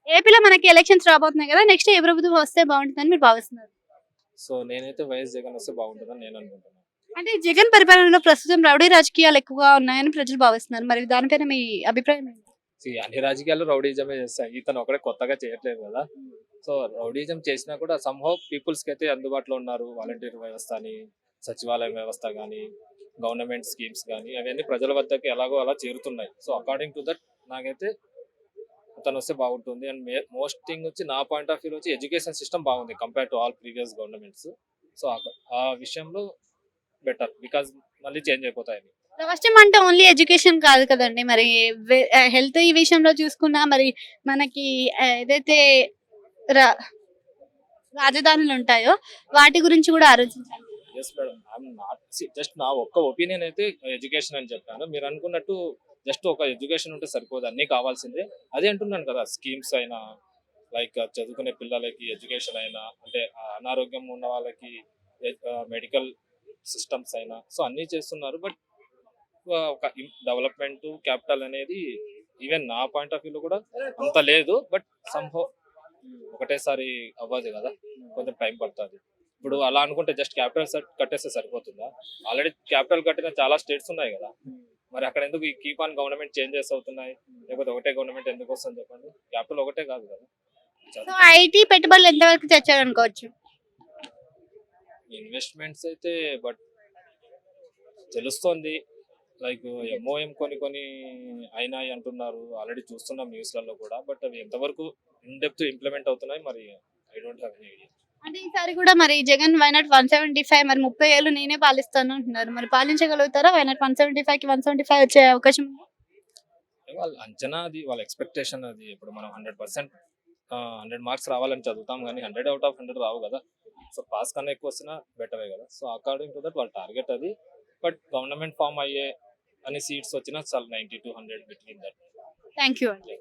ఏపీలో మనకి ఎలక్షన్స్ రాబోతున్నాయి కదా, నెక్స్ట్ ఏ ప్రభుత్వం వస్తే బాగుంటుందని మీరు భావిస్తున్నారు? సో నేనైతే వైఎస్ జగన్ వస్తే బాగుంటుందని నేను అనుకుంటున్నాను. అంటే జగన్ పరిపాలనలో ప్రస్తుతం రౌడీ రాజకీయాలు ఎక్కువగా ఉన్నాయని ప్రజలు భావిస్తున్నారు. మరి దానిపైన మీ అభిప్రాయం ఏంటి? అన్ని రాజకీయాలు రౌడీజమే చేస్తాయి, ఇతను ఒకడే కొత్తగా చేయట్లేదు కదా. సో రౌడీజం చేసినా కూడా సంహౌ పీపుల్స్ కి అయితే అందుబాటులో ఉన్నారు. వాలంటీర్ వ్యవస్థ అని, సచివాలయం వ్యవస్థ కానీ, గవర్నమెంట్ స్కీమ్స్ కానీ అవన్నీ ప్రజల వద్దకి ఎలాగో అలా చేరుతున్నాయి. సో అకార్డింగ్ టు దట్ నాకైతే అతను వస్తే బాగుంటుంది. అండ్ మోస్ట్ థింగ్ వచ్చి నా పాయింట్ ఆఫ్ వ్యూ వచ్చి ఎడ్యుకేషన్ సిస్టమ్ బాగుంది compare to all previous governments. So ఆ విషయంలో బెటర్, బికాజ్ మళ్ళీ చేంజ్ అయిపోతాయని. రాష్ట్రం అంటే ఓన్లీ ఎడ్యుకేషన్ కాదు కదండి. మరి హెల్త్ ఈ విషయంలో చూసుకున్నా మరి మనకి ఏదైతే రా- రాజధానులు ఉంటాయో వాటి గురించి కూడా ఆలోచించాలి. Yes madam, I'm not just నా ఒక్క ఒపీనియన్ అయితే ఎడ్యుకేషన్ అని చెప్పాను. మీరు అనుకున్నట్టు జస్ట్ ఒక ఎడ్యుకేషన్ ఉంటే సరిపోదు, అన్నీ కావాల్సిందే. అదే అంటున్నాను కదా, స్కీమ్స్ అయినా లైక్ చదువుకునే పిల్లలకి ఎడ్యుకేషన్ అయినా, అంటే అనారోగ్యం ఉన్న వాళ్ళకి మెడికల్ సిస్టమ్స్ అయినా, సో అన్నీ చేస్తున్నారు. బట్ ఒక డెవలప్మెంట్ క్యాపిటల్ అనేది ఈవెన్ నా పాయింట్ ఆఫ్ వ్యూలో కూడా అంత లేదు. బట్ సంహౌ ఒకటేసారి అవ్వదు కదా, కొంచెం టైం పడుతుంది. ఇప్పుడు అలా అనుకుంటే జస్ట్ క్యాపిటల్ కట్టేస్తే సరిపోతుందా? ఆల్రెడీ క్యాపిటల్ కట్టిన చాలా స్టేట్స్ ఉన్నాయి కదా. మరి అక్కడ ఎందుకు ఈ కీప్ ఆన్ గవర్నమెంట్ చేంజెస్ అవుతున్నాయి? లేకపోతే ఒకటే గవర్నమెంట్ ఎందుకు వస్తుంది చెప్పండి? క్యాపిటల్ ఒకటే కాదు కదా. సో ఐటీ పెట్టుబడులు ఎంతవరకు తెచ్చారు అనుకోవచ్చు? ఇన్వెస్ట్మెంట్స్ అయితే బట్ తెలుస్తోంది, లైక్ ఎంఓఎం కొన్ని అయినాయి అంటున్నారు, ఆల్రెడీ చూస్తున్నాం న్యూస్లలో కూడా. బట్ అవి ఎంతవరకు ఇన్ డెప్త్ ఇంప్లిమెంట్ అవుతున్నాయి మరి I don't have any idea. అంటే ఈసారి కూడా మరి జగన్ వైనాట్ 175 మరి 30 ఏళ్ళు నేనే పాలిస్తాను అంటున్నారు. మరి పాలించగలుగుతారా? వైనాట్ 175 కి 175 వచ్చే అవకాశం ఉందా? వాళ్ళ అంచనా అది, వాళ్ళ ఎక్స్పెక్టేషన్ అది. ఇప్పుడు మనం 100% 100 మార్క్స్ రావాలని చదువుతాం కానీ 100 అవుట్ ఆఫ్ 100 రావు కదా. సో పాస్ కన్నా ఎక్కువ వస్తున్నా బెటరే కదా. సో అకార్డింగ్ టు దట్ వాళ్ళ టార్గెట్ అది. బట్ గవర్నమెంట్ ఫామ్ అయ్యే అన్ని సీట్స్ వచ్చినా చాలా 90 to 100 between that. Thank you అండి.